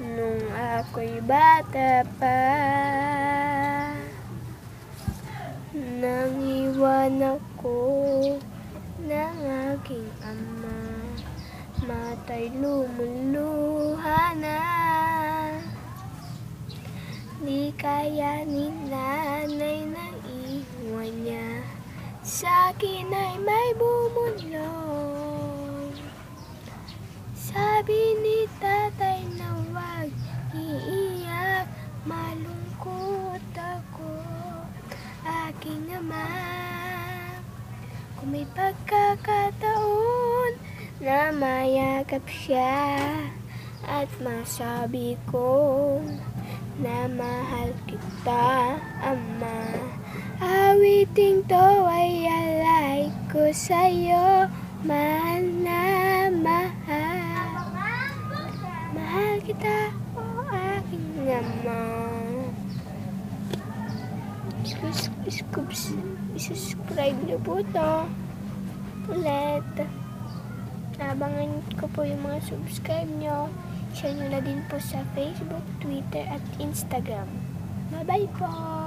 Nung ako'y bata pa, nang iwan ako ng aking ama, mata'y lumuluha na. Di kaya ni nanay nang iwan niya, sa'kin ay may bumulong. Sabi ni tatay na wag iiyak, malungkot ako, aking ama. Kung may pagkakataon na mayakap siya at masabi ko na mahal kita, ama, awiting to ay alay ko sa'yo, mahal na mahal. Mahal kita, o aking ama. I-subscribe niyo po to ulit. Abangan ko po yung mga subscribe nyo. Share nyo na din po sa Facebook, Twitter at Instagram. Bye-bye po!